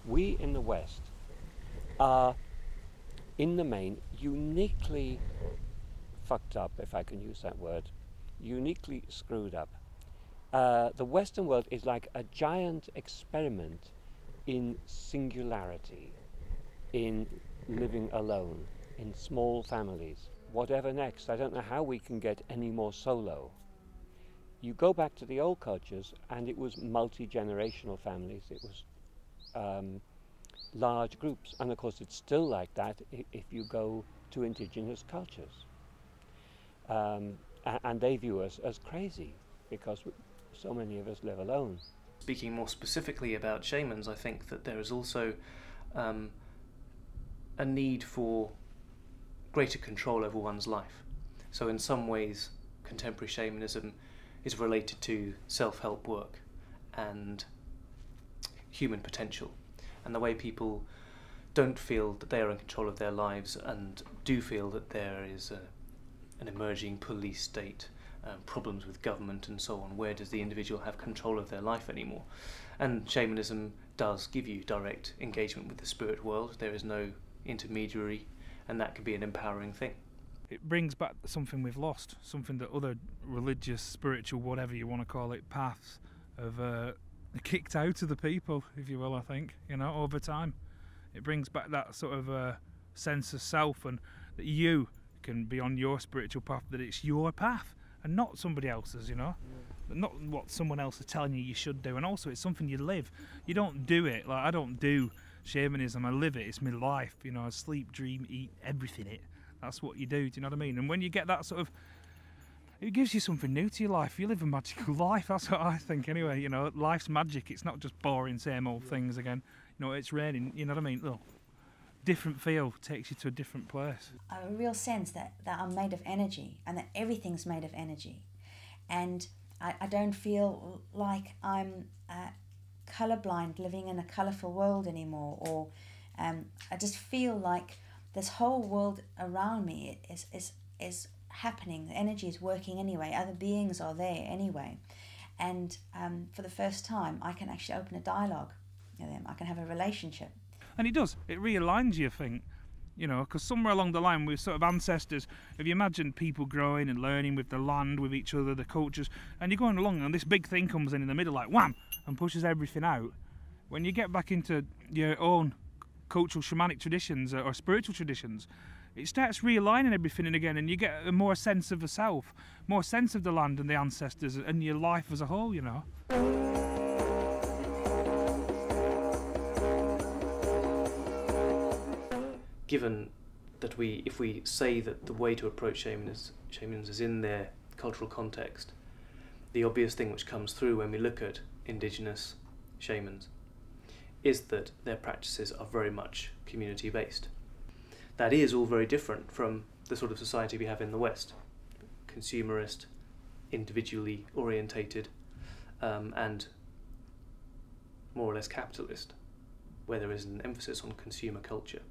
We in the West are, in the main, uniquely fucked up, if I can use that word, uniquely screwed up. The Western world is like a giant experiment in singularity, in living alone, in small families. Whatever next, I don't know how we can get any more solo. You go back to the old cultures and it was multi-generational families, it was large groups, and of course it's still like that if you go to indigenous cultures. And they view us as crazy because so many of us live alone. Speaking more specifically about shamans, I think that there is also a need for greater control over one's life. So in some ways, contemporary shamanism is related to self-help work and human potential, and the way people don't feel that they are in control of their lives and do feel that there is an emerging police state, problems with government and so on. Where does the individual have control of their life anymore? And shamanism does give you direct engagement with the spirit world. There is no intermediary, and that can be an empowering thing. It brings back something we've lost, something that other religious, spiritual, whatever you want to call it, paths have kicked out of the people, if you will, I think, over time. It brings back that sort of sense of self, and that you can be on your spiritual path, that it's your path and not somebody else's, not what someone else is telling you should do. And also it's something you live. You don't do it, like I don't do shamanism, I live it. It's my life, I sleep, dream, eat, everything it. That's what you do you know what I mean? And when you get that sort of, it gives you something new to your life. You live a magical life, that's what I think anyway. Life's magic. It's not just boring same old things again. It's raining, you know what I mean? Look, different feel takes you to a different place. I have a real sense that I'm made of energy, and that everything's made of energy. And I don't feel like I'm colourblind, living in a colourful world anymore, or I just feel like this whole world around me is happening. The energy is working anyway. Other beings are there anyway. And for the first time, I can actually open a dialogue with them. I can have a relationship. And it does. It realigns you, I think. Because somewhere along the line, with sort of ancestors, if you imagine people growing and learning with the land, with each other, the cultures, and you're going along and this big thing comes in the middle like wham, and pushes everything out. When you get back into your own cultural shamanic traditions or spiritual traditions, it starts realigning everything in again, and you get a more sense of the self, more sense of the land and the ancestors and your life as a whole, Given that if we say that the way to approach shamans is in their cultural context, the obvious thing which comes through when we look at indigenous shamans is that their practices are very much community-based. That is all very different from the sort of society we have in the West, consumerist, individually orientated, and more or less capitalist, where there is an emphasis on consumer culture.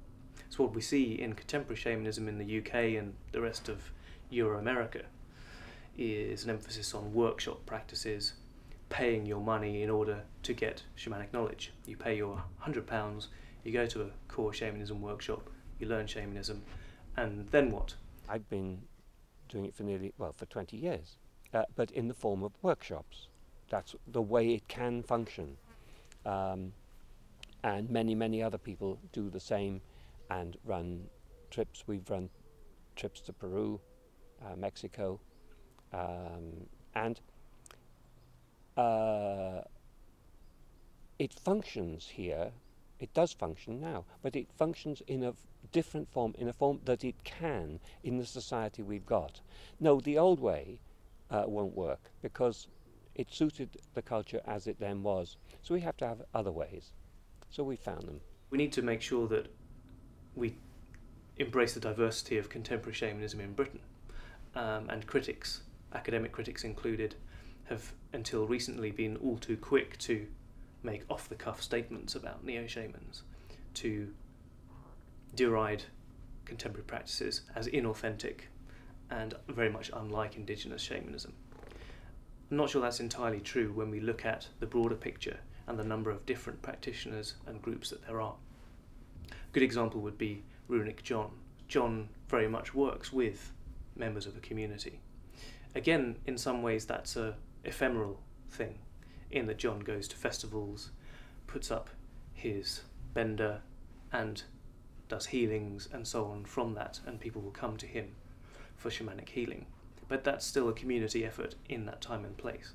So what we see in contemporary shamanism in the UK and the rest of Euro-America is an emphasis on workshop practices, paying your money in order to get shamanic knowledge. You pay your £100, you go to a core shamanism workshop, you learn shamanism, and then what? I've been doing it for 20 years, but in the form of workshops. That's the way it can function. And many, many other people do the same and run trips. We've run trips to Peru, Mexico, and it functions here. It does function now, but it functions in a different form, in a form that it can in the society we've got. No, the old way won't work because it suited the culture as it then was. So we have to have other ways. So we found them. We need to make sure that we embrace the diversity of contemporary shamanism in Britain, and critics, academic critics included, have until recently been all too quick to make off-the-cuff statements about neo-shamans, to deride contemporary practices as inauthentic and very much unlike indigenous shamanism. I'm not sure that's entirely true when we look at the broader picture and the number of different practitioners and groups that there are. A good example would be Runic John. John very much works with members of a community. Again, in some ways that's a ephemeral thing, in that John goes to festivals, puts up his bender and does healings and so on from that, and people will come to him for shamanic healing. But that's still a community effort in that time and place.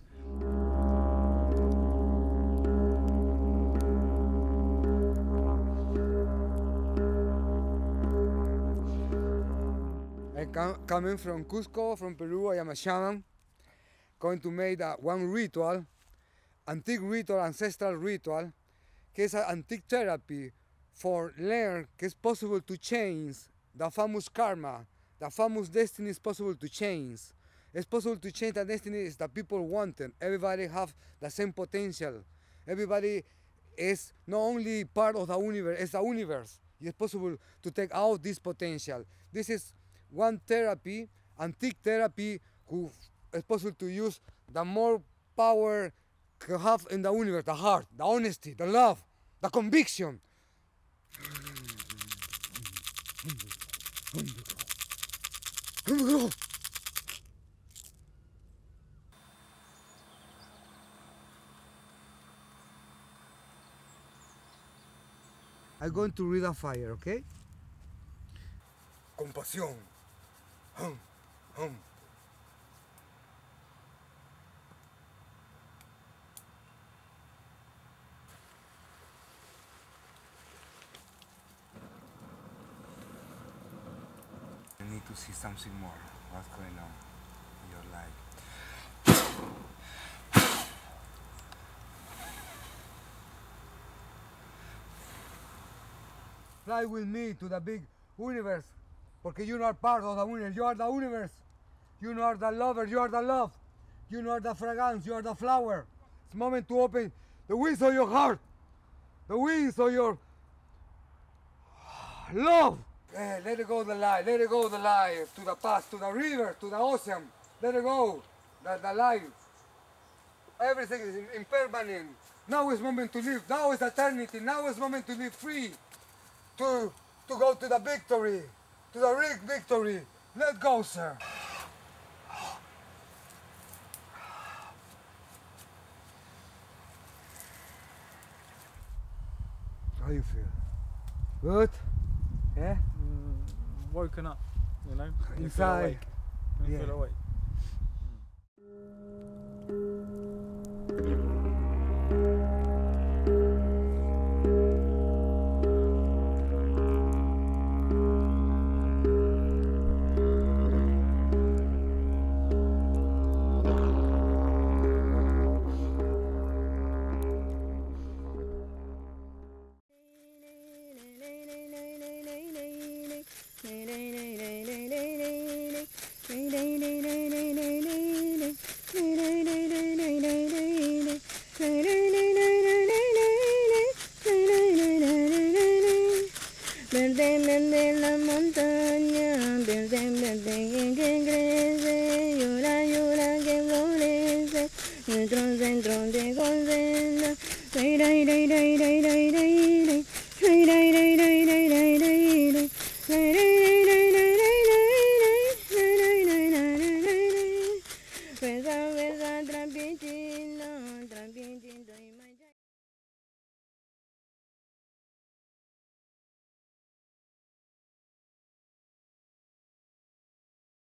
Coming from Cusco, from Peru, I am a shaman, going to make one ritual, antique ritual, ancestral ritual, que es an antique therapy for learn que it's possible to change the famous karma, the famous destiny is possible to change. It's possible to change the destiny that people wanted. Everybody have the same potential. Everybody is not only part of the universe, it's the universe. It's possible to take out this potential. This is one therapy, antique therapy, who is possible to use the more power to have in the universe, the heart, the honesty, the love, the conviction. I'm going to read a fire, okay? Compasión. Hum, hum. I need to see something more. What's going on in your life? Fly with me to the big universe, porque you are part of the universe. You are the universe. You are the lover. You are the love. You are the fragrance. You are the flower. It's moment to open the wings of your heart, the wings of your love. Let it go the light. Let it go the light to the past, to the river, to the ocean. Let it go the light. Everything is impermanent. Now is moment to live. Now is eternity. Now is moment to live free. To go to the victory, to the real victory. Let go, sir. How you feel? Good? Yeah? Woken up, you know? You feel Inside. awake. You feel awake. Verde, verde la montaña.